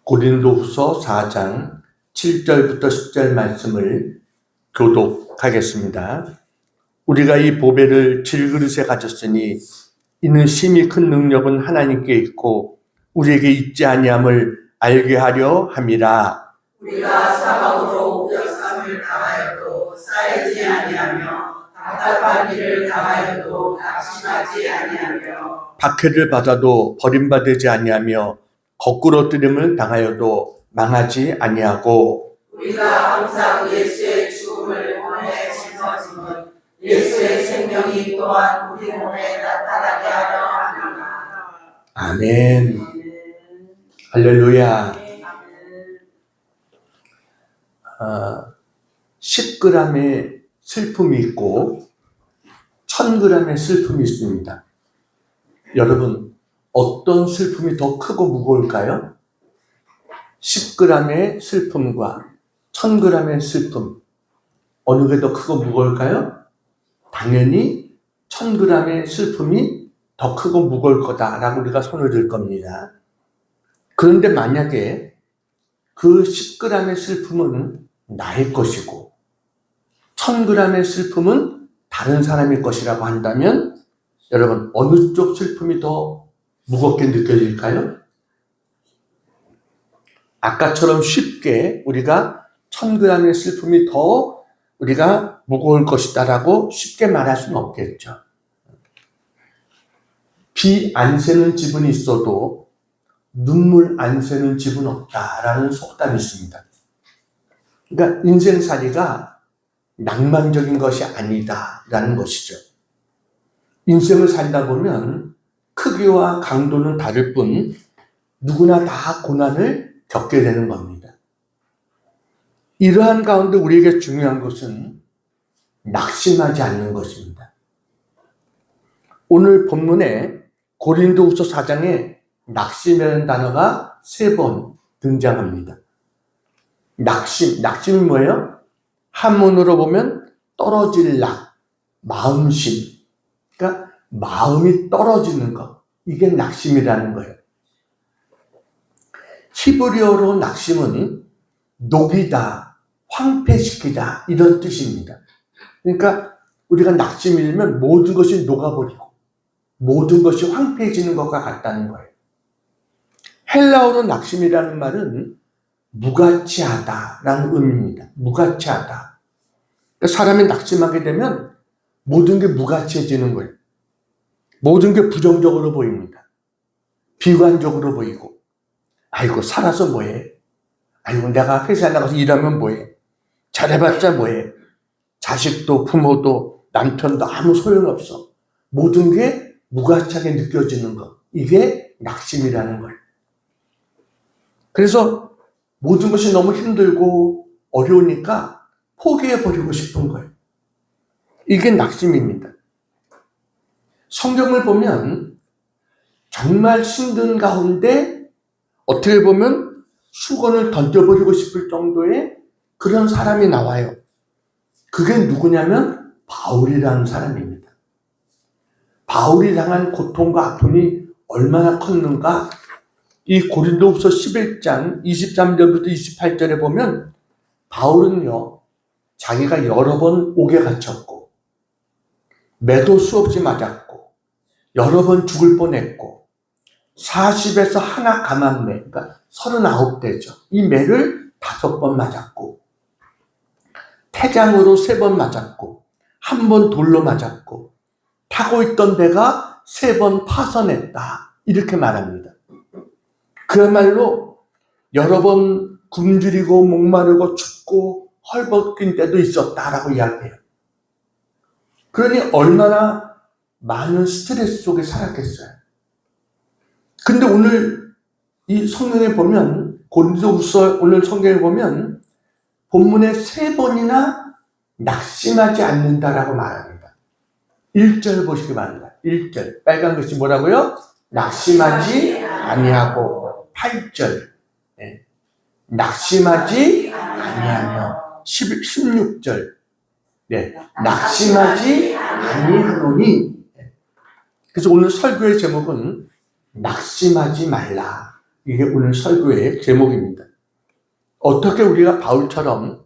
고린도후서 4장 7절부터 10절 말씀을 교독하겠습니다. 우리가 이 보배를 질그릇에 가졌으니 이는 심히 큰 능력은 하나님께 있고 우리에게 있지 아니함을 알게 하려 함이라. 우리가 사방으로 우겨쌈을 당하여도 쌓이지 아니하며 답답한 일을 당하여도 낙심하지 아니하며 박해를 받아도 버림받지 아니하며 거꾸로 뜨림을 당하여도 망하지 아니하고 우리가 항상 예수의 죽음을 몸에 짊어짐은 예수의 생명이 또한 우리 몸에 나타나게 하려 합니다. 아멘. 할렐루야. 10g의 슬픔이 있고 1000g의 슬픔이 있습니다. 여러분, 어떤 슬픔이 더 크고 무거울까요? 10g의 슬픔과 1000g의 슬픔, 어느 게 더 크고 무거울까요? 당연히 1000g의 슬픔이 더 크고 무거울 거다라고 우리가 손을 들 겁니다. 그런데 만약에 그 10g의 슬픔은 나의 것이고 1000g의 슬픔은 다른 사람의 것이라고 한다면 여러분, 어느 쪽 슬픔이 더 무겁게 느껴질까요? 아까처럼 쉽게 우리가 1000g의 슬픔이 더 우리가 무거울 것이다라고 쉽게 말할 수는 없겠죠. 비 안 새는 집은 있어도 눈물 안 새는 집은 없다라는 속담이 있습니다. 그러니까 인생살이가 낭만적인 것이 아니다라는 것이죠. 인생을 살다 보면 크기와 강도는 다를 뿐 누구나 다 고난을 겪게 되는 겁니다. 이러한 가운데 우리에게 중요한 것은 낙심하지 않는 것입니다. 오늘 본문에 고린도후서 4장에 낙심이라는 단어가 3번 등장합니다. 낙심이 뭐예요? 한문으로 보면 떨어질 낙, 마음심. 그러니까 마음이 떨어지는 것. 이게 낙심이라는 거예요. 히브리어로 낙심은 녹이다, 황폐시키다 이런 뜻입니다. 그러니까 우리가 낙심이 되면 모든 것이 녹아버리고 모든 것이 황폐해지는 것과 같다는 거예요. 헬라어로 낙심이라는 말은 무가치하다라는 의미입니다. 무가치하다. 그러니까 사람이 낙심하게 되면 모든 게 무가치해지는 거예요. 모든 게 부정적으로 보입니다. 비관적으로 보이고, 아이고 살아서 뭐해? 아이고 내가 회사에 나가서 일하면 뭐해? 잘해봤자 뭐해? 자식도 부모도 남편도 아무 소용없어. 모든 게 무가치하게 느껴지는 것. 이게 낙심이라는 거예요. 그래서 모든 것이 너무 힘들고 어려우니까 포기해버리고 싶은 거예요. 이게 낙심입니다. 성경을 보면 정말 힘든 가운데 어떻게 보면 수건을 던져버리고 싶을 정도의 그런 사람이 나와요. 그게 누구냐면 바울이라는 사람입니다. 바울이 당한 고통과 아픔이 얼마나 컸는가? 이 고린도후서 11장 23절부터 28절에 보면 바울은요, 자기가 여러 번 옥에 갇혔고 매도 수없이 맞았고 여러 번 죽을 뻔했고 40에서 하나 감한 매, 그러니까 39대죠. 이 매를 5번 맞았고 태장으로 3번 맞았고 1번 돌로 맞았고 타고 있던 배가 3번 파선했다. 이렇게 말합니다. 그야말로 여러 번 굶주리고 목마르고 춥고 헐벗긴 때도 있었다라고 이야기해요. 그러니 얼마나 많은 스트레스 속에 살았겠어요. 근데 오늘 이 성경에 보면 고린도후서 오늘 성경에 보면 본문에 3번이나 낙심하지 않는다라고 말합니다. 1절 보시기 바랍니다. 1절 빨간 글씨 뭐라고요? 낙심하지 아니하고 8절 낙심하지 아니하며 16절 낙심하지 아니하노니. 그래서 오늘 설교의 제목은 낙심하지 말라. 이게 오늘 설교의 제목입니다. 어떻게 우리가 바울처럼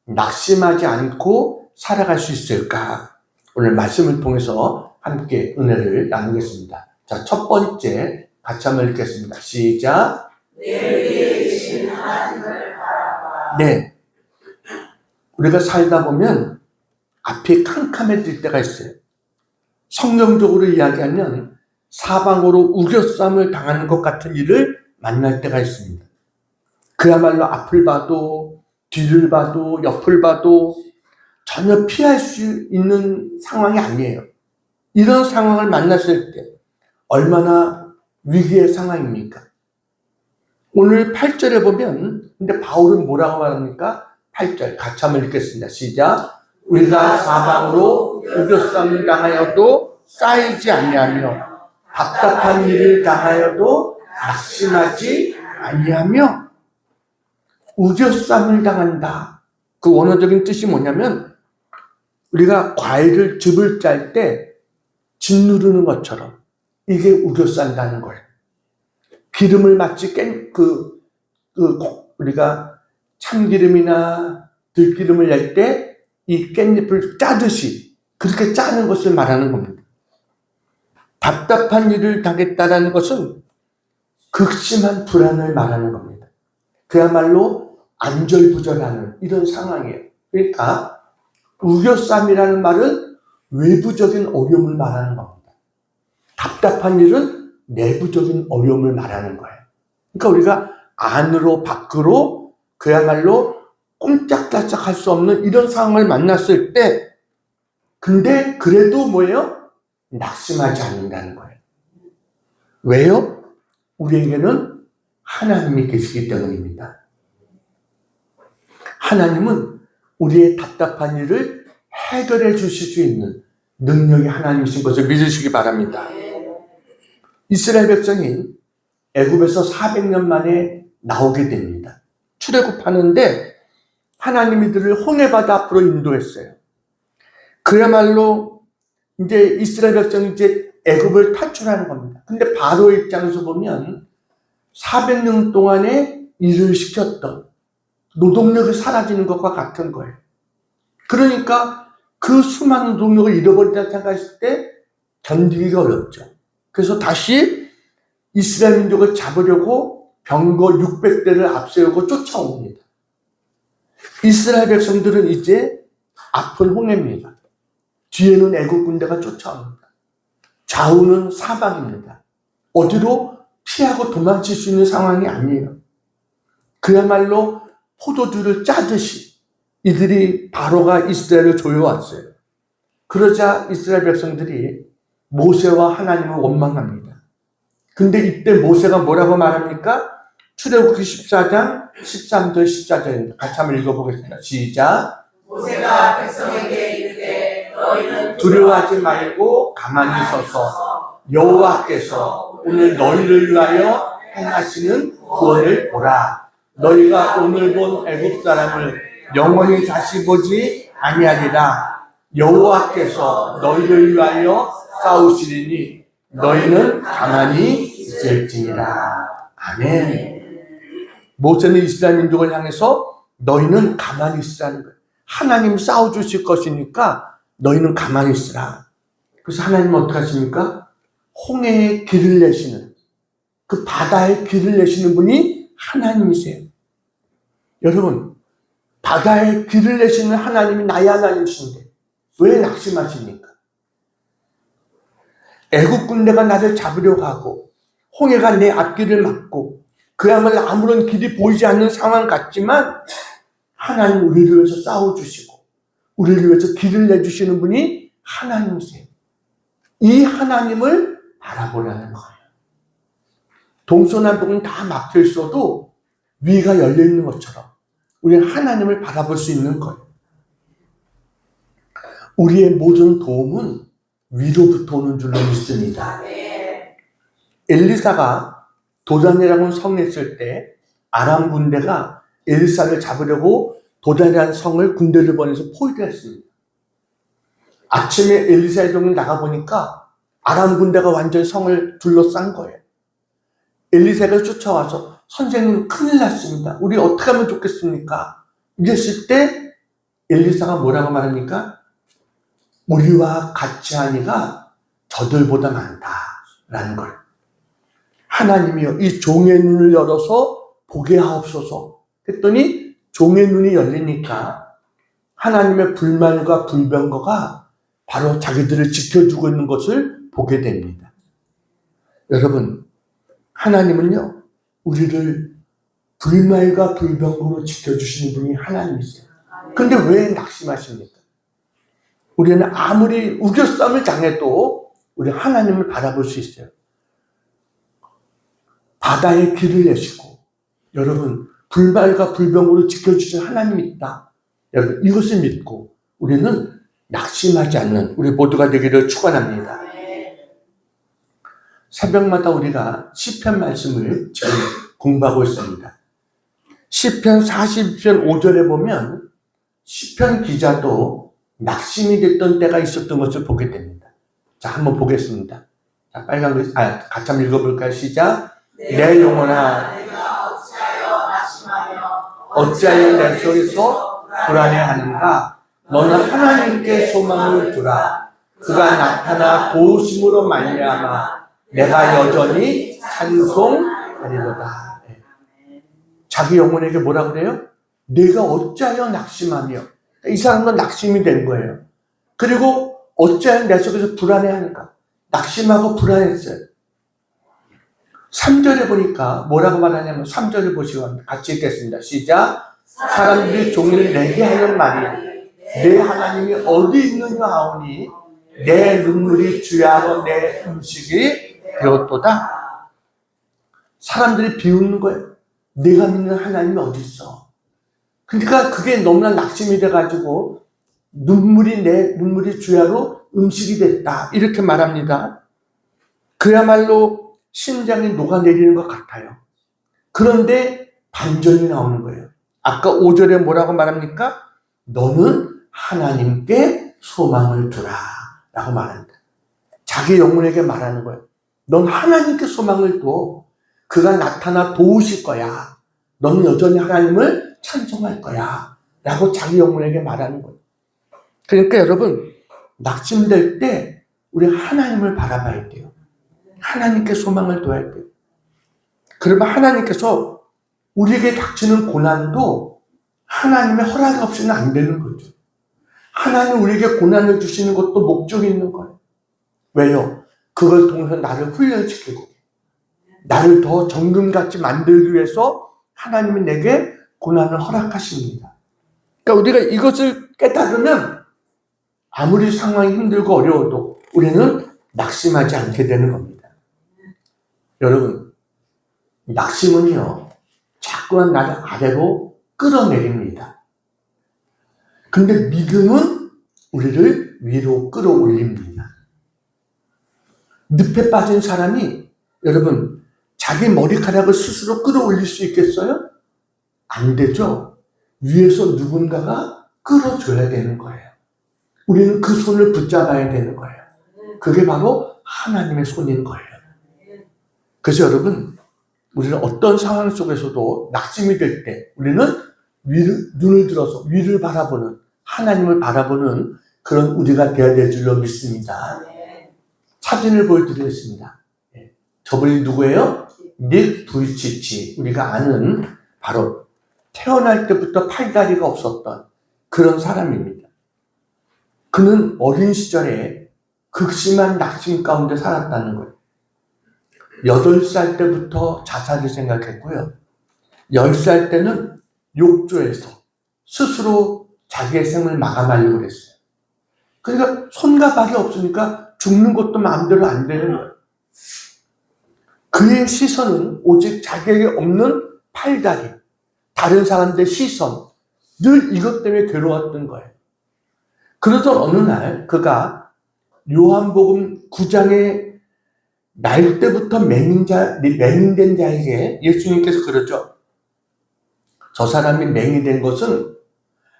낙심하지 않고 살아갈 수 있을까? 오늘 말씀을 통해서 함께 은혜를 나누겠습니다. 자, 첫 번째 같이 한번 읽겠습니다. 시작. 내 위에 계신 하나님을 바라봐. 네. 우리가 살다 보면 앞이 캄캄해질 때가 있어요. 성경적으로 이야기하면 사방으로 우겨쌈을 당하는 것 같은 일을 만날 때가 있습니다. 그야말로 앞을 봐도 뒤를 봐도 옆을 봐도 전혀 피할 수 있는 상황이 아니에요. 이런 상황을 만났을 때 얼마나 위기의 상황입니까? 오늘 8절에 보면 근데 바울은 뭐라고 말합니까? 8절 같이 한번 읽겠습니다. 시작. 우리가 사방으로 우겨쌈을 당하여도 쌓이지 아니하며 답답한 일을 당하여도 낙심하지 아니하며 우겨쌈을 당한다. 그 원어적인 뜻이 뭐냐면 우리가 과일을 즙을 짤 때 짓누르는 것처럼 이게 우겨싼다는 거예요. 기름을 마치 우리가 참기름이나 들기름을 낼 때 이 깻잎을 짜듯이 그렇게 짜는 것을 말하는 겁니다. 답답한 일을 당했다라는 것은 극심한 불안을 말하는 겁니다. 그야말로 안절부절하는 이런 상황이에요. 그러니까 우겨쌈이라는 말은 외부적인 어려움을 말하는 겁니다. 답답한 일은 내부적인 어려움을 말하는 거예요. 그러니까 우리가 안으로 밖으로 그야말로 꼼짝달싹 할 수 없는 이런 상황을 만났을 때 근데 그래도 뭐예요? 낙심하지 않는다는 거예요. 왜요? 우리에게는 하나님이 계시기 때문입니다. 하나님은 우리의 답답한 일을 해결해 주실 수 있는 능력이 하나님이신 것을 믿으시기 바랍니다. 이스라엘 백성이 애굽에서 400년 만에 나오게 됩니다. 출애굽하는데 하나님이 이들을 홍해바다 앞으로 인도했어요. 그야말로 이제 이스라엘 백성이 이제 애굽을 탈출하는 겁니다. 근데 바로의 입장에서 보면 400년 동안에 일을 시켰던 노동력이 사라지는 것과 같은 거예요. 그러니까 그 수많은 노동력을 잃어버린다고 생각했을 때 견디기가 어렵죠. 그래서 다시 이스라엘 민족을 잡으려고 병거 600대를 앞세우고 쫓아옵니다. 이스라엘 백성들은 이제 앞은 홍해입니다. 뒤에는 애국 군대가 쫓아옵니다. 좌우는 사방입니다. 어디로 피하고 도망칠 수 있는 상황이 아니에요. 그야말로 포도주를 짜듯이 이들이 바로가 이스라엘을 조여왔어요. 그러자 이스라엘 백성들이 모세와 하나님을 원망합니다. 근데 이때 모세가 뭐라고 말합니까? 출애굽기 14장 13절 14절입니다. 같이 한번 읽어보겠습니다. 시작. 모세가 백성에게 이르되 너희는 두려워하지 말고 가만히 서서 여호와께서 오늘 너희를 위하여 행하시는 구원을 보라. 너희가 오늘 본 애굽 사람을 영원히 다시 보지 아니하리라. 여호와께서 너희를 위하여 싸우시리니 너희는 가만히 있을지니라. 아멘. 모세는 이스라엘 민족을 향해서 너희는 가만히 있으라는 거예요. 하나님 싸워주실 것이니까 너희는 가만히 있으라. 그래서 하나님은 어떻게 하십니까? 홍해에 길을 내시는, 그 바다에 길을 내시는 분이 하나님이세요. 여러분, 바다에 길을 내시는 하나님이 나의 하나님이신데 왜 낙심하십니까? 애국 군대가 나를 잡으려고 하고 홍해가 내 앞길을 막고 그야말로 아무런 길이 보이지 않는 상황 같지만 하나님 우리를 위해서 싸워주시고 우리를 위해서 길을 내주시는 분이 하나님이세요. 이 하나님을 바라보라는 거예요. 동서남북은 다 막혀 있어도 위가 열려 있는 것처럼 우리는 하나님을 바라볼 수 있는 거예요. 우리의 모든 도움은 위로부터 오는 줄로 믿습니다. 엘리사가 도단이라는 성에 있을 때 아람 군대가 엘리사를 잡으려고 도단이라는 성을 군대를 보내서 포위를 했습니다. 아침에 엘리사의 종이 나가보니까 아람 군대가 완전히 성을 둘러싼 거예요. 엘리사가 쫓아와서 선생님 큰일 났습니다. 우리 어떻게 하면 좋겠습니까? 이랬을 때 엘리사가 뭐라고 말합니까? 우리와 같이 하니가 저들보다 많다라는 걸. 하나님이여 이 종의 눈을 열어서 보게 하옵소서 했더니 종의 눈이 열리니까 하나님의 불말과 불병거가 바로 자기들을 지켜주고 있는 것을 보게 됩니다. 여러분, 하나님은요 우리를 불말과 불병거로 지켜주시는 분이 하나님이세요. 근데 왜 낙심하십니까? 우리는 아무리 우겨싸움을 당해도 우리 하나님을 바라볼 수 있어요. 바다에 길을 내시고 여러분 불말과 불병거로 지켜주신 하나님이 있다. 여러분 이것을 믿고 우리는 낙심하지 않는 우리 모두가 되기를 축원합니다. 새벽마다 우리가 시편 말씀을 지금 공부하고 있습니다. 시편 42편 5절에 보면 시편 기자도 낙심이 됐던 때가 있었던 것을 보게 됩니다. 자, 한번 보겠습니다. 자, 빨간 글, 같이 한번 읽어볼까요? 시작. 내 영혼아, 내가 어찌하여 낙심하며 어찌하여 내 속에서 불안해하는가? 너는 하나님께 소망을 두라. 그가 나타나 도우심으로 말미암아 내가 여전히 찬송하리로다. 자기 영혼에게 뭐라 그래요? 내가 어찌하여 낙심하며. 이 사람은 낙심이 된 거예요. 그리고 어찌하여 내 속에서 불안해하는가? 낙심하고 불안했어요. 3절에 보니까 뭐라고 말하냐면 3절을 보시고 같이 읽겠습니다. 시작. 사람들이 종일 내게 하는 말이 내 하나님이 어디 있느냐 하오니 내 눈물이 주야로 내 음식이 되었도다. 사람들이 비웃는 거예요. 내가 믿는 하나님이 어디 있어? 그러니까 그게 너무나 낙심이 돼가지고 내 눈물이 주야로 음식이 됐다. 이렇게 말합니다. 그야말로 심장이 녹아내리는 것 같아요. 그런데 반전이 나오는 거예요. 아까 5절에 뭐라고 말합니까? 너는 하나님께 소망을 두라 라고 말합니다. 자기 영혼에게 말하는 거예요. 넌 하나님께 소망을 둬. 그가 나타나 도우실 거야. 너는 여전히 하나님을 찬송할 거야 라고 자기 영혼에게 말하는 거예요. 그러니까 여러분 낙심될 때 우리 하나님을 바라봐야 돼요. 하나님께 소망을 둬야 돼요. 그러면 하나님께서 우리에게 닥치는 고난도 하나님의 허락 없이는 안 되는 거죠. 하나님 우리에게 고난을 주시는 것도 목적이 있는 거예요. 왜요? 그걸 통해서 나를 훈련시키고 나를 더 정금같이 만들기 위해서 하나님이 내게 고난을 허락하십니다. 그러니까 우리가 이것을 깨달으면 아무리 상황이 힘들고 어려워도 우리는 낙심하지 않게 되는 겁니다. 여러분, 낙심은요, 자꾸만 나를 아래로 끌어내립니다. 근데 믿음은 우리를 위로 끌어올립니다. 늪에 빠진 사람이 여러분, 자기 머리카락을 스스로 끌어올릴 수 있겠어요? 안 되죠. 위에서 누군가가 끌어줘야 되는 거예요. 우리는 그 손을 붙잡아야 되는 거예요. 그게 바로 하나님의 손인 거예요. 그래서 여러분, 우리는 어떤 상황 속에서도 낙심이 될 때 우리는 눈을 들어서 위를 바라보는, 하나님을 바라보는 그런 우리가 되어야 될 줄로 믿습니다. 사진을 보여드리겠습니다. 저분이 누구예요? 닉 부이치치. 우리가 아는 바로 태어날 때부터 팔다리가 없었던 그런 사람입니다. 그는 어린 시절에 극심한 낙심 가운데 살았다는 거예요. 8살 때부터 자살을 생각했고요. 10살 때는 욕조에서 스스로 자기의 생을 마감하려고 했어요. 그러니까 손과 발이 없으니까 죽는 것도 마음대로 안 되는 거예요. 그의 시선은 오직 자기에게 없는 팔다리, 다른 사람들의 시선, 늘 이것 때문에 괴로웠던 거예요. 그러던 어느 날 그가 요한복음 9장에 날 때부터 맹인된 자에게 예수님께서 그러죠. 저 사람이 맹인된 것은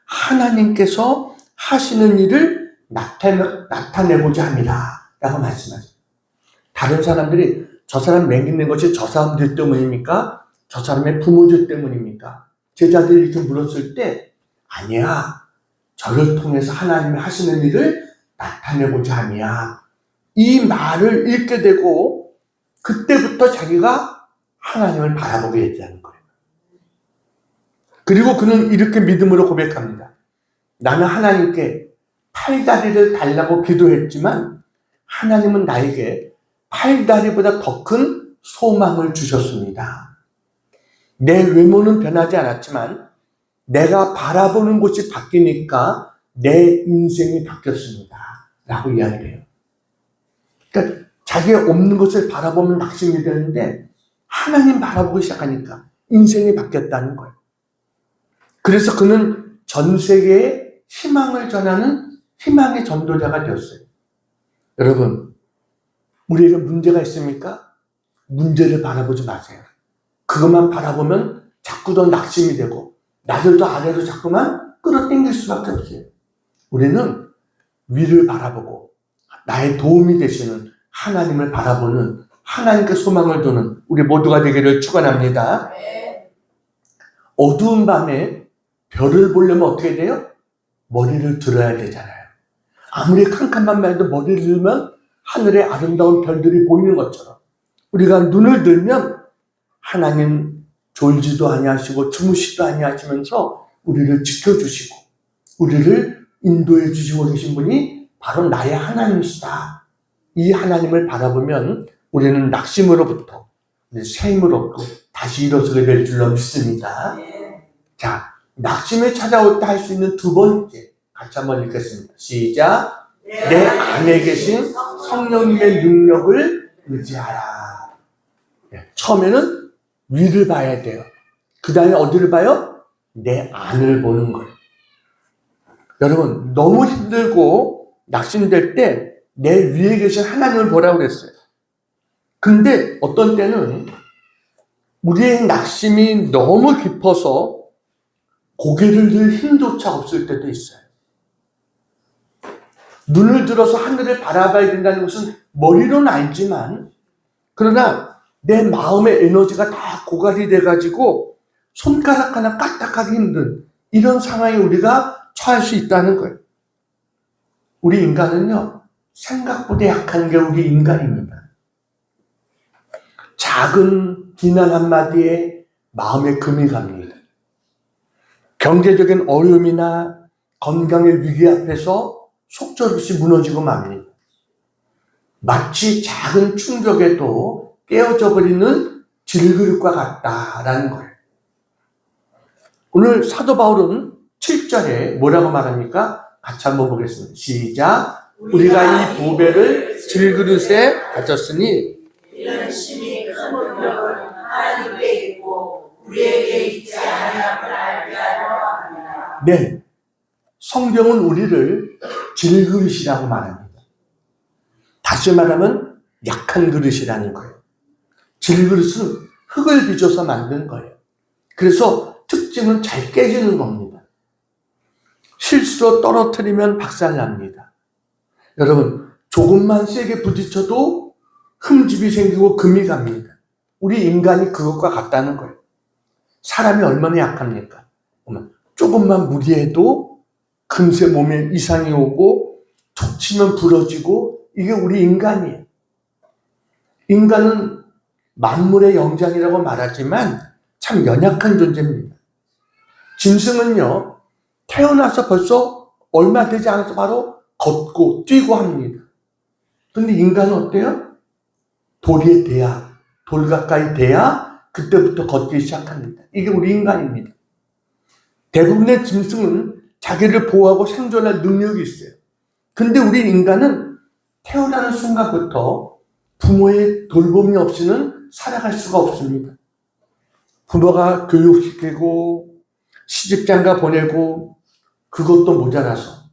하나님께서 하시는 일을 나타내고자 합니다. 라고 말씀하세요. 다른 사람들이 저 사람 맹기는 것이 저 사람들 때문입니까? 저 사람의 부모들 때문입니까? 제자들이 이렇게 물었을 때 아니야. 저를 통해서 하나님이 하시는 일을 나타내고자 함이야. 이 말을 읽게 되고 그때부터 자기가 하나님을 바라보게 됐다는 거예요. 그리고 그는 이렇게 믿음으로 고백합니다. 나는 하나님께 팔다리를 달라고 기도했지만 하나님은 나에게 팔다리보다 더 큰 소망을 주셨습니다. 내 외모는 변하지 않았지만 내가 바라보는 곳이 바뀌니까 내 인생이 바뀌었습니다. 라고 이야기를 해요. 그러니까 자기가 없는 것을 바라보면 낙심이 되는데 하나님 바라보기 시작하니까 인생이 바뀌었다는 거예요. 그래서 그는 전 세계에 희망을 전하는 희망의 전도자가 되었어요. 여러분, 우리에게 문제가 있습니까? 문제를 바라보지 마세요. 그것만 바라보면 자꾸 더 낙심이 되고 나들도 아래로 자꾸만 끌어당길 수밖에 없어요. 우리는 위를 바라보고 나의 도움이 되시는 하나님을 바라보는 하나님께 소망을 두는 우리 모두가 되기를 축원합니다. 어두운 밤에 별을 보려면 어떻게 돼요? 머리를 들어야 되잖아요. 아무리 캄캄한 밤에도 머리를 들면 하늘에 아름다운 별들이 보이는 것처럼 우리가 눈을 들면 하나님 졸지도 아니하시고 주무시도 아니하시면서 우리를 지켜주시고 우리를 인도해 주시고 계신 분이 바로 나의 하나님이시다. 이 하나님을 바라보면 우리는 낙심으로부터 새 힘을 얻고 다시 일어서게 될 줄로 믿습니다. 자, 낙심에 찾아올 때 할 수 있는 두 번째 같이 한번 읽겠습니다. 시작. 내 안에 계신 성령님의 능력을 의지하라. 처음에는 위를 봐야 돼요. 그 다음에 어디를 봐요? 내 안을 보는 거예요. 여러분, 너무 힘들고 낙심될 때 내 위에 계신 하나님을 보라고 그랬어요. 근데 어떤 때는 우리의 낙심이 너무 깊어서 고개를 들 힘조차 없을 때도 있어요. 눈을 들어서 하늘을 바라봐야 된다는 것은 머리로는 알지만 그러나 내 마음의 에너지가 다 고갈이 돼가지고 손가락 하나 까딱하기 힘든 이런 상황에 우리가 처할 수 있다는 거예요. 우리 인간은요, 생각보다 약한 게 우리 인간입니다. 작은 비난 한마디에 마음에 금이 갑니다. 경제적인 어려움이나 건강의 위기 앞에서 속절없이 무너지고 맙니다. 마치 작은 충격에도 깨어져 버리는 질그릇과 같다라는 거예요. 오늘 사도 바울은 7절에 뭐라고 말합니까? 같이 한번 보겠습니다. 시작. 우리가 이 보배를 질그릇에 가졌으니 이런 심히 큰 능력을 하나님께 있고 우리에게 있지 아니함을 알게 하려 합니다. 네, 성경은 우리를 질그릇이라고 말합니다. 다시 말하면 약한 그릇이라는 거예요. 질그릇은 흙을 빚어서 만든 거예요. 그래서 특징은 잘 깨지는 겁니다. 실수로 떨어뜨리면 박살납니다. 여러분, 조금만 세게 부딪혀도 흠집이 생기고 금이 갑니다. 우리 인간이 그것과 같다는 거예요. 사람이 얼마나 약합니까? 조금만 무리해도 금세 몸에 이상이 오고 툭 치면 부러지고 이게 우리 인간이에요. 인간은 만물의 영장이라고 말하지만 참 연약한 존재입니다. 짐승은요, 태어나서 벌써 얼마 되지 않아서 바로 걷고 뛰고 합니다. 근데 인간은 어때요? 돌에 대야, 돌 가까이 대야 그때부터 걷기 시작합니다. 이게 우리 인간입니다. 대부분의 짐승은 자기를 보호하고 생존할 능력이 있어요. 근데 우리 인간은 태어나는 순간부터 부모의 돌봄이 없이는 살아갈 수가 없습니다. 부모가 교육시키고 시집장가 보내고 그것도 모자라서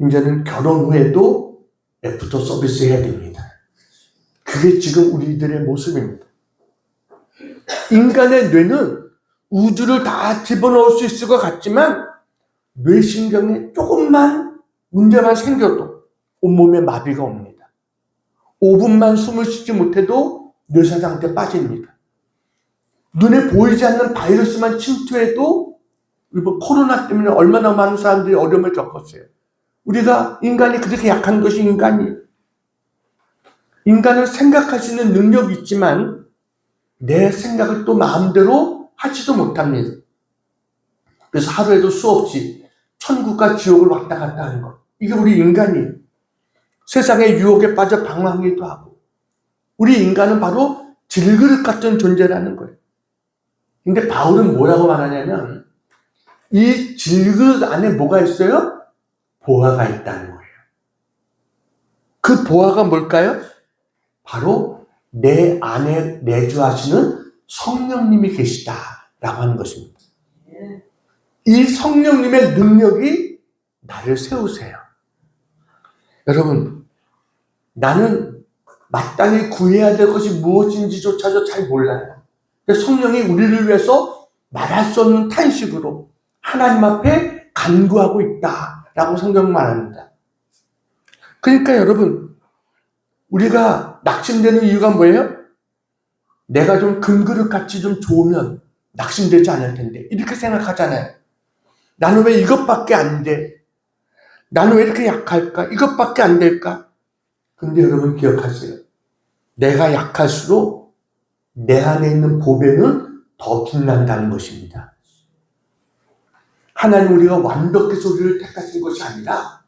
이제는 결혼 후에도 애프터 서비스 해야 됩니다. 그게 지금 우리들의 모습입니다. 인간의 뇌는 우주를 다 집어넣을 수 있을 것 같지만 뇌신경에 조금만 문제만 생겨도 온몸에 마비가 옵니다. 5분만 숨을 쉬지 못해도 뇌사 상태에 빠집니다. 눈에 보이지 않는 바이러스만 침투해도 뭐 코로나 때문에 얼마나 많은 사람들이 어려움을 겪었어요. 우리가 인간이 그렇게 약한 것이 인간이에요. 인간은 생각할 수 있는 능력이 있지만 내 생각을 또 마음대로 하지도 못합니다. 그래서 하루에도 수없이 천국과 지옥을 왔다 갔다 하는 것. 이게 우리 인간이에요. 세상의 유혹에 빠져 방황하기도 하고. 우리 인간은 바로 질그릇 같은 존재라는 거예요. 근데 바울은 뭐라고 말하냐면 이 질그릇 안에 뭐가 있어요? 보화가 있다는 거예요. 그 보화가 뭘까요? 바로 내 안에 내주하시는 성령님이 계시다라고 하는 것입니다. 이 성령님의 능력이 나를 세우세요. 여러분, 나는 마땅히 구해야 될 것이 무엇인지조차도 잘 몰라요. 근데 성령이 우리를 위해서 말할 수 없는 탄식으로 하나님 앞에 간구하고 있다라고 성경 말합니다. 그러니까 여러분, 우리가 낙심되는 이유가 뭐예요? 내가 좀 금그릇 같이 좀 좋으면 낙심되지 않을 텐데 이렇게 생각하잖아요. 나는 왜 이것밖에 안 돼? 나는 왜 이렇게 약할까? 이것밖에 안 될까? 근데 여러분 기억하세요. 내가 약할수록 내 안에 있는 보배는 더 빛난다는 것입니다. 하나님 우리가 완벽해서 우리를 택하신 것이 아니라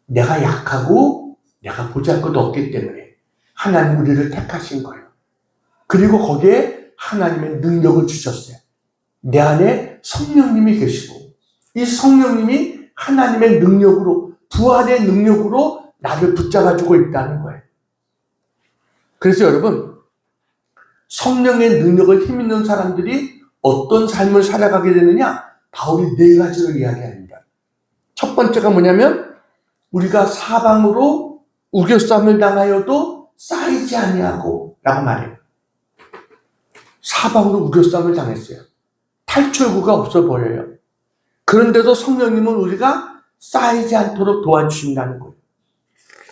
내가 약하고 내가 보잘것 없기 때문에 하나님 우리를 택하신 거예요. 그리고 거기에 하나님의 능력을 주셨어요. 내 안에 성령님이 계시고 이 성령님이 하나님의 능력으로 부활의 능력으로 나를 붙잡아주고 있다는 거예요. 그래서 여러분 성령의 능력을 힘있는 사람들이 어떤 삶을 살아가게 되느냐? 바울이 4가지로 이야기합니다. 첫 번째가 뭐냐면 우리가 사방으로 우겨쌈을 당하여도 쌓이지 아니하고 라고 말해요. 사방으로 우겨쌈을 당했어요. 탈출구가 없어 보여요. 그런데도 성령님은 우리가 쌓이지 않도록 도와주신다는 거예요.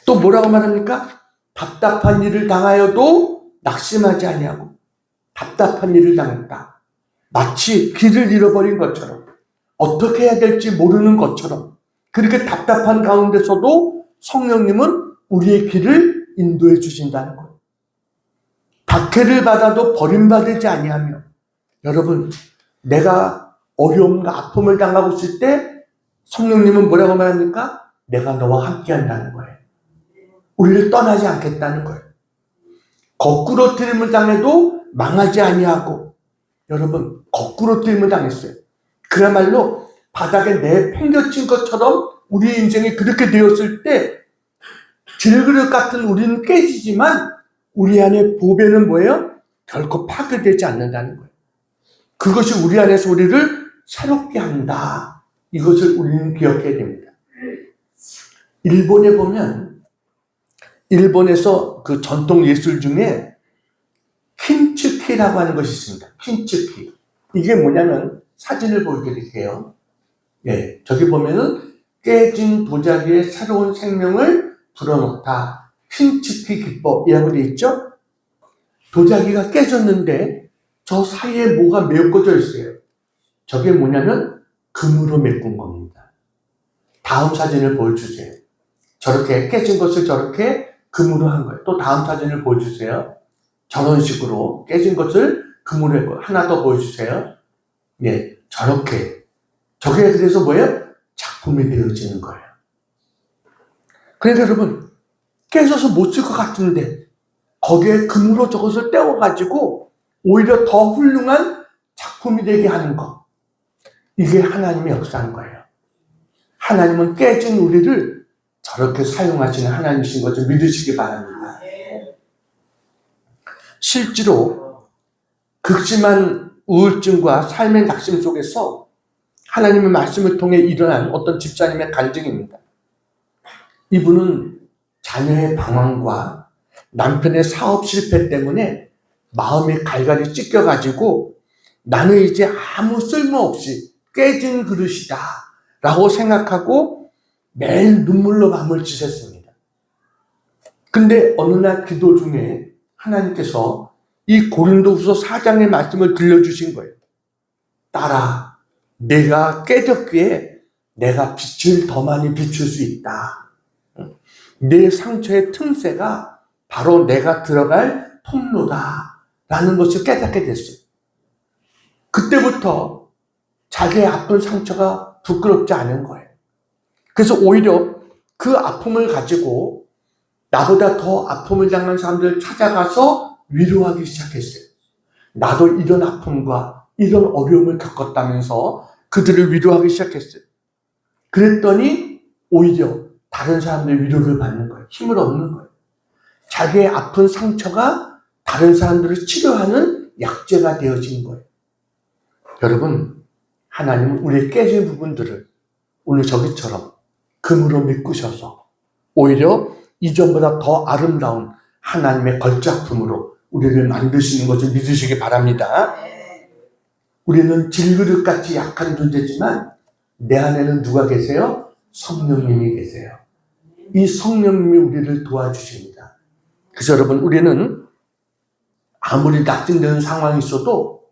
또 뭐라고 말합니까? 답답한 일을 당하여도 낙심하지 아니하고 답답한 일을 당했다. 마치 길을 잃어버린 것처럼 어떻게 해야 될지 모르는 것처럼 그렇게 답답한 가운데서도 성령님은 우리의 길을 인도해 주신다는 거예요. 박해를 받아도 버림받지 아니하며 여러분 내가 어려움과 아픔을 당하고 있을 때 성령님은 뭐라고 말합니까? 내가 너와 함께 한다는 거예요. 우리를 떠나지 않겠다는 거예요. 거꾸로 트림을 당해도 망하지 아니하고 여러분 거꾸로 트림을 당했어요. 그야말로 바닥에 내팽겨친 것처럼 우리 인생이 그렇게 되었을 때 질그릇 같은 우리는 깨지지만 우리 안에 보배는 뭐예요? 결코 파괴되지 않는다는 거예요. 그것이 우리 안에서 우리를 새롭게 한다. 이것을 우리는 기억해야 됩니다. 일본에 보면 일본에서 그 전통 예술 중에 킨츠키라고 하는 것이 있습니다. 킨츠키. 이게 뭐냐면 사진을 보여드릴게요. 예, 저기 보면은 깨진 도자기에 새로운 생명을 불어넣다. 킨츠키 기법이라고 되어 있죠? 도자기가 깨졌는데 저 사이에 뭐가 메꿔져 있어요. 저게 뭐냐면 금으로 메꾼 겁니다. 다음 사진을 보여주세요. 저렇게 깨진 것을 저렇게 금으로 한 거예요. 또 다음 사진을 보여주세요. 저런 식으로 깨진 것을 금으로 했고 하나 더 보여주세요. 예, 저렇게. 저게 그래서 뭐예요? 작품이 되어지는 거예요. 그러니까 여러분 깨져서 못 쓸 것 같은데 거기에 금으로 저것을 떼어가지고 오히려 더 훌륭한 작품이 되게 하는 것. 이게 하나님의 역사인 거예요. 하나님은 깨진 우리를 저렇게 사용하시는 하나님이신 것을 믿으시기 바랍니다. 실제로 극심한 우울증과 삶의 낙심 속에서 하나님의 말씀을 통해 일어난 어떤 집사님의 간증입니다. 이분은 자녀의 방황과 남편의 사업 실패 때문에 마음이 갈갈이 찢겨가지고 나는 이제 아무 쓸모없이 깨진 그릇이다 라고 생각하고 매일 눈물로 밤을 지샜습니다. 근데 어느 날 기도 중에 하나님께서 이 고린도후서 4장의 말씀을 들려주신 거예요. 딸아, 내가 깨졌기에 내가 빛을 더 많이 비출 수 있다. 내 상처의 틈새가 바로 내가 들어갈 통로다 라는 것을 깨닫게 됐어요. 그때부터 자기의 아픈 상처가 부끄럽지 않은 거예요. 그래서 오히려 그 아픔을 가지고 나보다 더 아픔을 당한 사람들을 찾아가서 위로하기 시작했어요. 나도 이런 아픔과 이런 어려움을 겪었다면서 그들을 위로하기 시작했어요. 그랬더니 오히려 다른 사람들의 위로를 받는 거예요. 힘을 얻는 거예요. 자기의 아픈 상처가 다른 사람들을 치료하는 약재가 되어진 거예요. 여러분, 하나님은 우리의 깨진 부분들을 오늘 저기처럼 금으로 메꾸셔서 오히려 이전보다 더 아름다운 하나님의 걸작품으로 우리를 만드시는 것을 믿으시기 바랍니다. 우리는 질그릇같이 약한 존재지만 내 안에는 누가 계세요? 성령님이 계세요. 이 성령님이 우리를 도와주십니다. 그래서 여러분, 우리는 아무리 낙진되는 상황이 있어도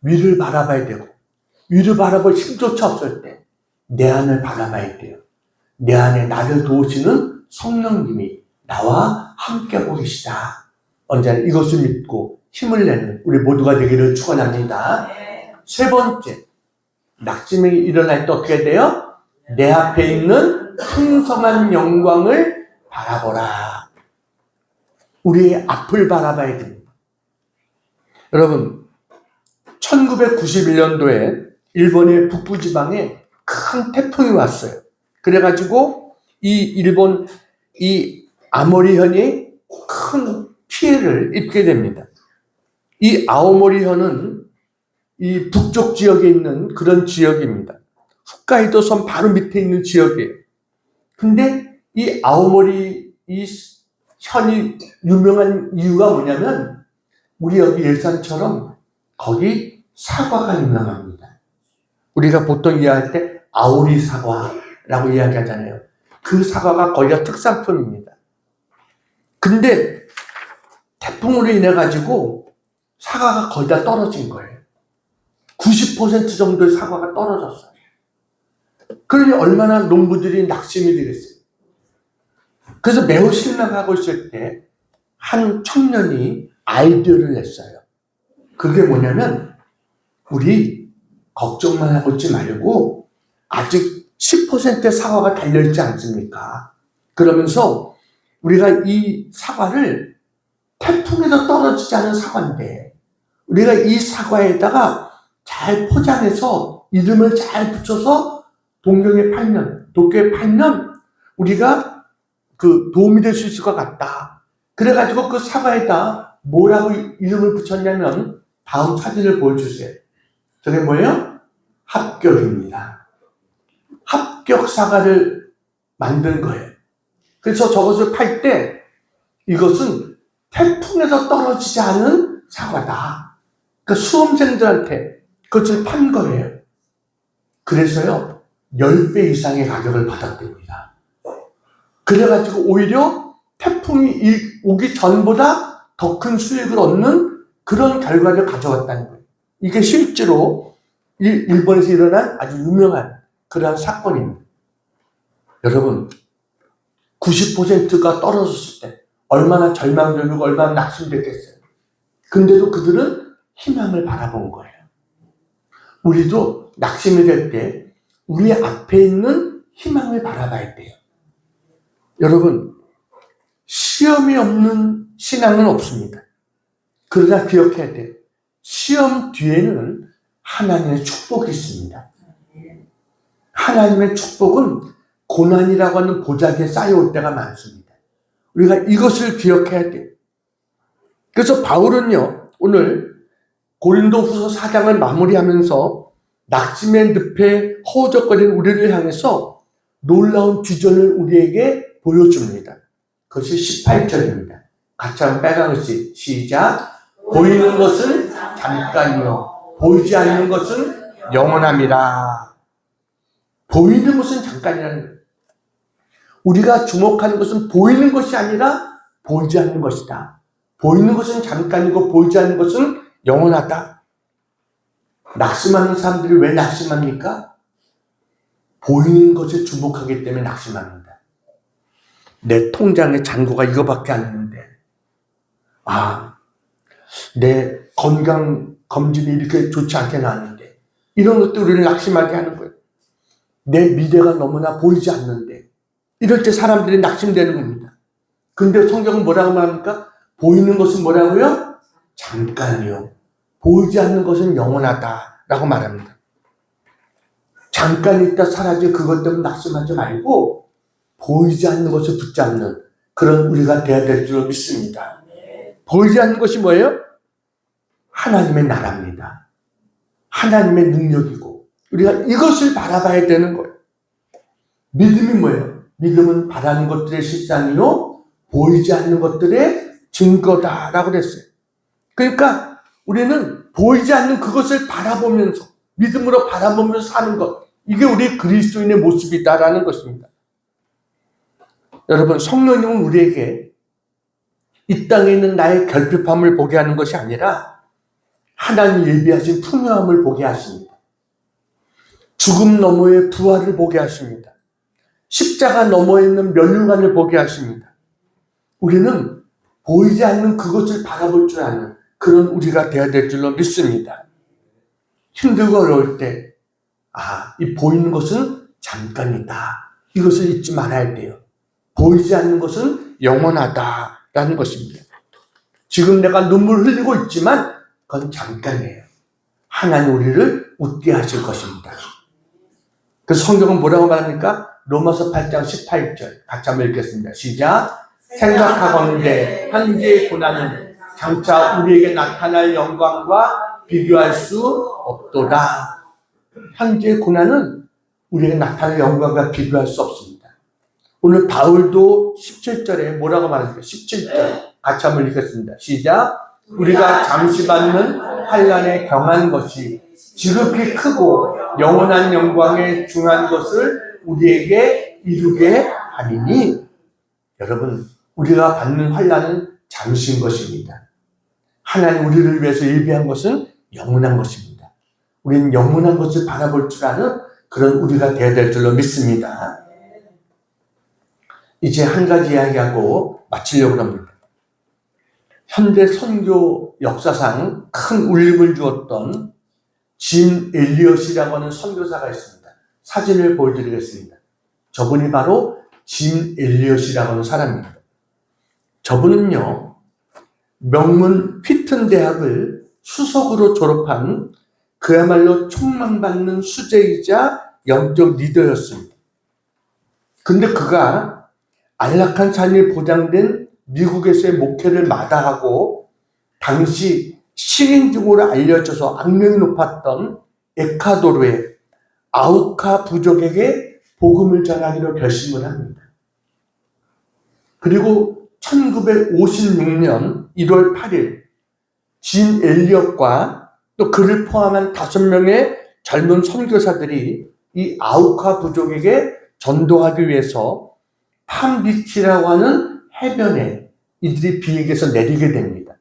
위를 바라봐야 되고, 위를 바라볼 힘조차 없을 때 내 안을 바라봐야 돼요. 내 안에 나를 도우시는 성령님이 나와 함께하고 계시다. 언제나 이것을 믿고 힘을 내는 우리 모두가 되기를 축원합니다. 세 번째, 낙심이 일어날 때 어떻게 돼요? 내 앞에 있는 풍성한 영광을 바라보라. 우리의 앞을 바라봐야 됩니다. 여러분, 1991년도에 일본의 북부지방에 큰 태풍이 왔어요. 그래가지고 일본 아모리현이 큰 피해를 입게 됩니다. 이 아오모리현은 이 북쪽 지역에 있는 그런 지역입니다. 홋카이도 섬 바로 밑에 있는 지역이에요. 근데 이 아오모리 이 현이 유명한 이유가 뭐냐면 우리 여기 일산처럼 거기 사과가 유명합니다. 우리가 보통 이야기할 때 아오리 사과라고 이야기하잖아요. 그 사과가 거기가 특산품입니다. 근데 태풍으로 인해 가지고 사과가 거의 다 떨어진 거예요. 90% 정도의 사과가 떨어졌어요. 그러니 얼마나 농부들이 낙심이 되겠어요. 그래서 매우 실망하고 있을 때 한 청년이 아이디어를 냈어요. 그게 뭐냐면 우리 걱정만 하고 있지 말고 아직 10%의 사과가 달려있지 않습니까? 그러면서 우리가 이 사과를 태풍에서 떨어지지 않은 사과인데 우리가 이 사과에다가 잘 포장해서 이름을 잘 붙여서 동경에 팔면, 도쿄에 팔면 우리가 그 도움이 될 수 있을 것 같다. 그래가지고 그 사과에다 뭐라고 이름을 붙였냐면 다음 사진을 보여주세요. 저게 뭐예요? 합격입니다. 합격 사과를 만든 거예요. 그래서 저것을 팔 때 이것은 태풍에서 떨어지지 않은 사과다. 그러니까 수험생들한테 그것을 판 거예요. 그래서요 10배 이상의 가격을 받았답니다. 그래가지고 오히려 태풍이 오기 전보다 더 큰 수익을 얻는 그런 결과를 가져왔다는 거예요. 이게 실제로 일본에서 일어난 아주 유명한 그러한 사건입니다. 여러분, 90%가 떨어졌을 때 얼마나 절망적이고 얼마나 낙심됐겠어요. 근데도 그들은 희망을 바라본 거예요. 우리도 낙심이 될 때 우리 앞에 있는 희망을 바라봐야 돼요. 여러분, 시험이 없는 신앙은 없습니다. 그러나 기억해야 돼요. 시험 뒤에는 하나님의 축복이 있습니다. 하나님의 축복은 고난이라고 하는 보자기에 쌓여올 때가 많습니다. 우리가 이것을 기억해야 돼요. 그래서 바울은요, 오늘 고린도후서 4장을 마무리하면서 낙심의 늪에 허우적거리는 우리를 향해서 놀라운 비전을 우리에게 보여줍니다. 그것이 18절입니다. 같이 한번 빨간글씨 시작. 보이는 것은 잠깐이요 보이지 않는 것은 영원합니다. 보이는 것은 잠깐이라는 거예요. 우리가 주목하는 것은 보이는 것이 아니라 보이지 않는 것이다. 보이는 것은 잠깐이고 보이지 않는 것은 영원하다. 낙심하는 사람들이 왜 낙심합니까? 보이는 것에 주목하기 때문에 낙심합니다. 내 통장에 잔고가 이거밖에 안 되는데, 내 건강 검진이 이렇게 좋지 않게 나왔는데, 이런 것도 우리를 낙심하게 하는 거예요. 내 미래가 너무나 보이지 않는데, 이럴 때 사람들이 낙심되는 겁니다. 근데 성경은 뭐라고 말합니까? 보이는 것은 뭐라고요? 잠깐이요. 보이지 않는 것은 영원하다라고 말합니다. 잠깐 있다 사라져 그것 때문에 낙심하지 말고 보이지 않는 것을 붙잡는 그런 우리가 되어야 될 줄 믿습니다. 보이지 않는 것이 뭐예요? 하나님의 나라입니다. 하나님의 능력이고 우리가 이것을 바라봐야 되는 거예요. 믿음이 뭐예요? 믿음은 바라는 것들의 실상이요 보이지 않는 것들의 증거다라고 그랬어요. 그러니까 우리는 보이지 않는 그것을 바라보면서 믿음으로 바라보면서 사는 것, 이게 우리 그리스도인의 모습이다라는 것입니다. 여러분, 성령님은 우리에게 이 땅에 있는 나의 결핍함을 보게 하는 것이 아니라 하나님 예비하신 풍요함을 보게 하십니다. 죽음 너머의 부활을 보게 하십니다. 십자가 너머에 있는 면류관을 보게 하십니다. 우리는 보이지 않는 그것을 바라볼 줄 아는 그런 우리가 되어야 될 줄로 믿습니다. 힘들고 어려울 때, 이 보이는 것은 잠깐이다. 이것을 잊지 말아야 돼요. 보이지 않는 것은 영원하다라는 것입니다. 지금 내가 눈물 흘리고 있지만 그건 잠깐이에요. 하나님 우리를 웃게 하실 것입니다. 그래서 성경은 뭐라고 말합니까? 로마서 8장 18절 같이 한번 읽겠습니다. 시작. 생각하건대 현재의 고난은 장차 우리에게 나타날 영광과 비교할 수 없도다. 현재의 고난은 우리에게 나타날 영광과 비교할 수 없습니다. 오늘 바울도 17절에 뭐라고 말합니까? 17절 같이 한번 읽겠습니다. 시작. 우리가 잠시 받는 환난에 경한 것이 지극히 크고 영원한 영광에 중한 것을 우리에게 이루게 하리니. 여러분, 우리가 받는 환난은 잠시인 것입니다. 하나님 우리를 위해서 예비한 것은 영원한 것입니다. 우리는 영원한 것을 바라볼 줄 아는 그런 우리가 되어야 될 줄로 믿습니다. 이제 한 가지 이야기하고 마치려고 합니다. 현대 선교 역사상 큰 울림을 주었던 짐 엘리엇이라고 하는 선교사가 있습니다. 사진을 보여드리겠습니다. 저분이 바로 짐 엘리엇이라고 하는 사람입니다. 저분은요, 명문 휘튼 대학을 수석으로 졸업한 그야말로 촉망받는 수재이자 영적 리더였습니다. 근데 그가 안락한 삶이 보장된 미국에서의 목회를 마다하고 당시 식인종으로 알려져서 악명이 높았던 에콰도르의 아우카 부족에게 복음을 전하기로 결심을 합니다. 그리고 1956년 1월 8일 짐 엘리엇과 또 그를 포함한 5명의 젊은 선교사들이 이 아우카 부족에게 전도하기 위해서 팜비치라고 하는 해변에 이들이 비행기에서 내리게 됩니다.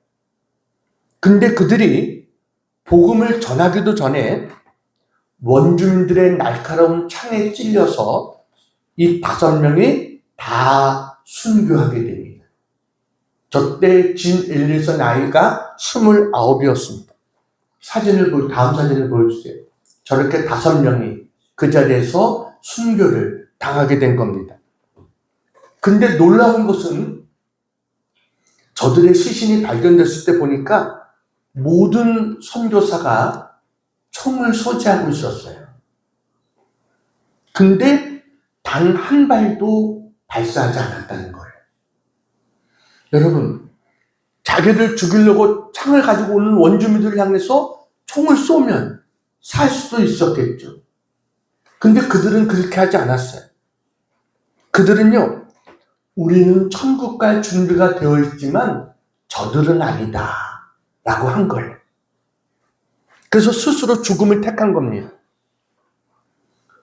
근데 그들이 복음을 전하기도 전에 원주민들의 날카로운 창에 찔려서 이 5명이 다 순교하게 됩니다. 저때 짐 엘리엇의 나이가 29이었습니다. 다음 사진을 보여주세요. 저렇게 5명이 그 자리에서 순교를 당하게 된 겁니다. 근데 놀라운 것은 저들의 시신이 발견됐을 때 보니까 모든 선교사가 총을 소지하고 있었어요. 근데 단 한 발도 발사하지 않았다는 거예요. 여러분, 자기를 죽이려고 창을 가지고 오는 원주민들을 향해서 총을 쏘면 살 수도 있었겠죠. 근데 그들은 그렇게 하지 않았어요. 그들은요, 우리는 천국 갈 준비가 되어 있지만 저들은 아니다 라고 한 거예요. 그래서 스스로 죽음을 택한 겁니다.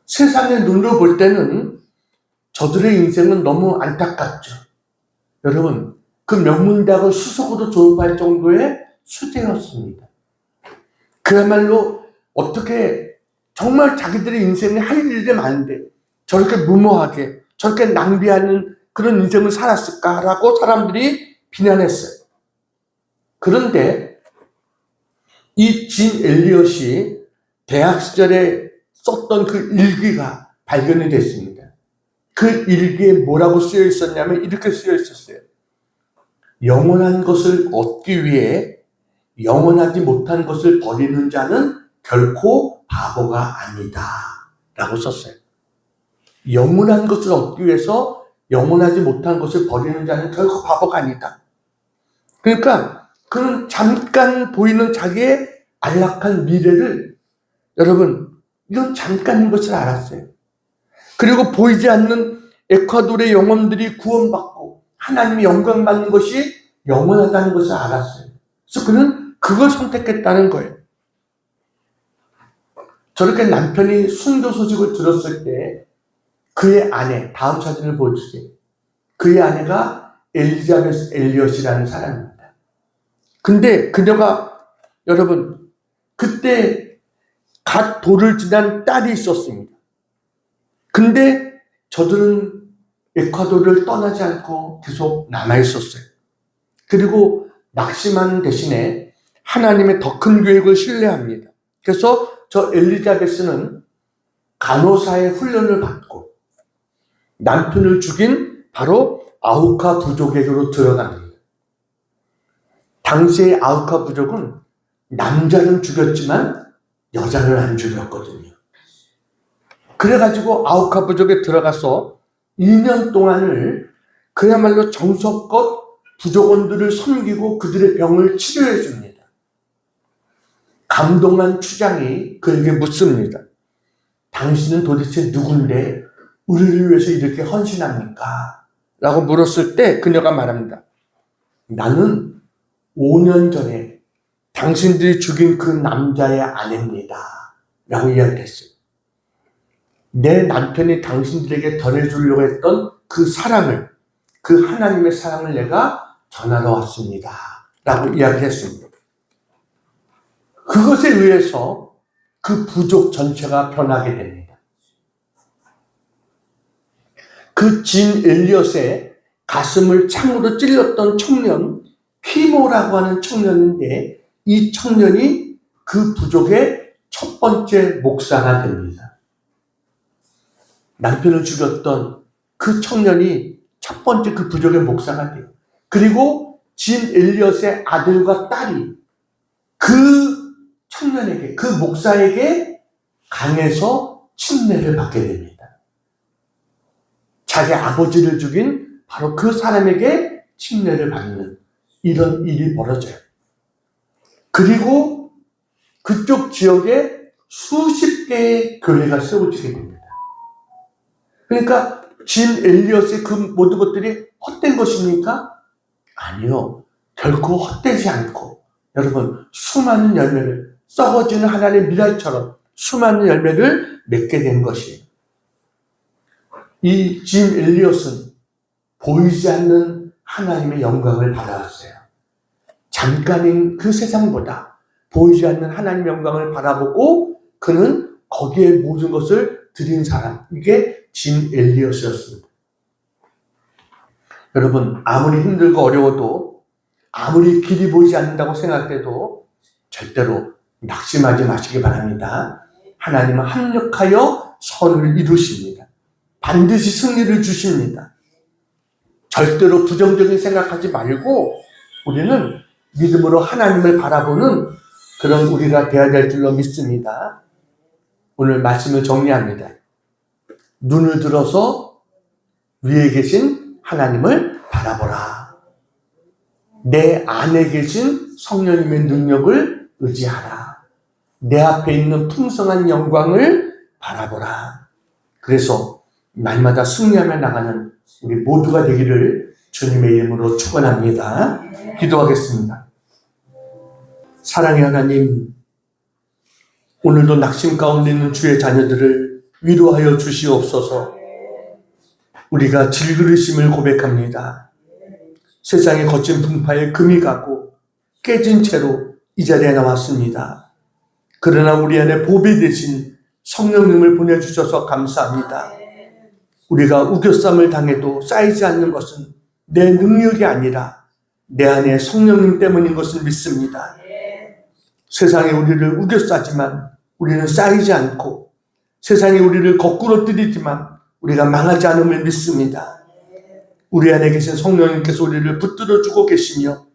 세상의 눈으로 볼 때는 저들의 인생은 너무 안타깝죠. 여러분, 그 명문대학을 수석으로 졸업할 정도의 수재였습니다. 그야말로 어떻게 정말 자기들의 인생에 할 일이 많은데 저렇게 무모하게 저렇게 낭비하는 그런 인생을 살았을까라고 사람들이 비난했어요. 그런데 이 진 엘리엇이 대학 시절에 썼던 그 일기가 발견이 됐습니다. 그 일기에 뭐라고 쓰여 있었냐면 이렇게 쓰여 있었어요. 영원한 것을 얻기 위해 영원하지 못한 것을 버리는 자는 결코 바보가 아니다 라고 썼어요. 영원한 것을 얻기 위해서 영원하지 못한 것을 버리는 자는 결코 바보가 아니다. 그러니까 그는 잠깐 보이는 자기의 안락한 미래를, 여러분, 이건 잠깐인 것을 알았어요. 그리고 보이지 않는 에콰도르의 영혼들이 구원받고 하나님의 영광 받는 것이 영원하다는 것을 알았어요. 그래서 그는 그걸 선택했다는 거예요. 저렇게 남편이 순교 소식을 들었을 때 그의 아내, 다음 사진을 보여주세요. 그의 아내가 엘리자베스 엘리엇이라는 사람입니다. 근데 그녀가, 여러분, 그때 갓 돌을 지난 딸이 있었습니다. 근데 저들은 에콰도르를 떠나지 않고 계속 남아있었어요. 그리고 낙심하는 대신에 하나님의 더 큰 계획을 신뢰합니다. 그래서 저 엘리자베스는 간호사의 훈련을 받고 남편을 죽인 바로 아우카 부족에게로 들어갑니다. 당시의 아우카 부족은 남자는 죽였지만 여자를 안 죽였거든요. 그래가지고 아우카 부족에 들어가서 2년 동안을 그야말로 정성껏 부족원들을 섬기고 그들의 병을 치료해 줍니다. 감동한 추장이 그에게 묻습니다. 당신은 도대체 누군데 우리를 위해서 이렇게 헌신합니까? 라고 물었을 때 그녀가 말합니다. 나는 5년 전에 당신들이 죽인 그 남자의 아내입니다. 라고 이야기했어요. 내 남편이 당신들에게 전해주려고 했던 그 사랑을, 그 하나님의 사랑을 내가 전하러 왔습니다. 라고 이야기했습니다. 그것에 의해서 그 부족 전체가 변하게 됩니다. 그 진 엘리엇의 가슴을 창으로 찔렀던 청년, 피모라고 하는 청년인데 이 청년이 그 부족의 첫 번째 목사가 됩니다. 남편을 죽였던 그 청년이 첫 번째 그 부족의 목사가 돼요. 그리고 진 엘리엇의 아들과 딸이 그 청년에게, 그 목사에게 강에서 침례를 받게 됩니다. 자기 아버지를 죽인 바로 그 사람에게 침례를 받는 이런 일이 벌어져요. 그리고 그쪽 지역에 수십 개의 교회가 세워지게 됩니다. 그러니까 진 엘리엇의 그 모든 것들이 헛된 것입니까? 아니요. 결코 헛되지 않고 여러분 수많은 열매를, 썩어지는 하나님의 미랄처럼 수많은 열매를 맺게 된 것이에요. 이 진 엘리엇은 보이지 않는 하나님의 영광을 받아왔어요. 잠깐인 그 세상보다 보이지 않는 하나님의 영광을 바라보고 그는 거기에 모든 것을 드린 사람, 이게 진 엘리엇이었습니다. 여러분, 아무리 힘들고 어려워도, 아무리 길이 보이지 않는다고 생각해도 절대로 낙심하지 마시기 바랍니다. 하나님은 합력하여 선을 이루십니다. 반드시 승리를 주십니다. 절대로 부정적인 생각하지 말고 우리는 믿음으로 하나님을 바라보는 그런 우리가 되어야 될 줄로 믿습니다. 오늘 말씀을 정리합니다. 눈을 들어서 위에 계신 하나님을 바라보라. 내 안에 계신 성령님의 능력을 의지하라. 내 앞에 있는 풍성한 영광을 바라보라. 그래서 날마다 승리하며 나가는 우리 모두가 되기를 주님의 이름으로 축원합니다. 기도하겠습니다. 사랑의 하나님, 오늘도 낙심 가운데 있는 주의 자녀들을 위로하여 주시옵소서. 우리가 질그릇임을 고백합니다. 세상의 거친 풍파에 금이 가고 깨진 채로 이 자리에 나왔습니다. 그러나 우리 안에 보배 되신 성령님을 보내주셔서 감사합니다. 우리가 우겨쌈을 당해도 쌓이지 않는 것은 내 능력이 아니라 내 안에 성령님 때문인 것을 믿습니다. 세상이 우리를 우겨싸지만 우리는 쌓이지 않고, 세상이 우리를 거꾸로 들이지만 우리가 망하지 않음을 믿습니다. 우리 안에 계신 성령님께서 우리를 붙들어주고 계시며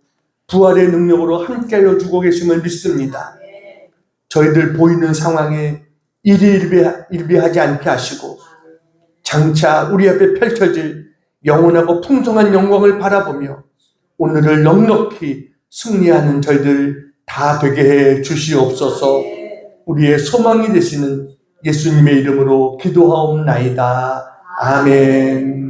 부활의 능력으로 함께하여 주고 계심을 믿습니다. 저희들 보이는 상황에 일비하지 않게 하시고 장차 우리 앞에 펼쳐질 영원하고 풍성한 영광을 바라보며 오늘을 넉넉히 승리하는 저희들 다 되게 해 주시옵소서. 우리의 소망이 되시는 예수님의 이름으로 기도하옵나이다. 아멘.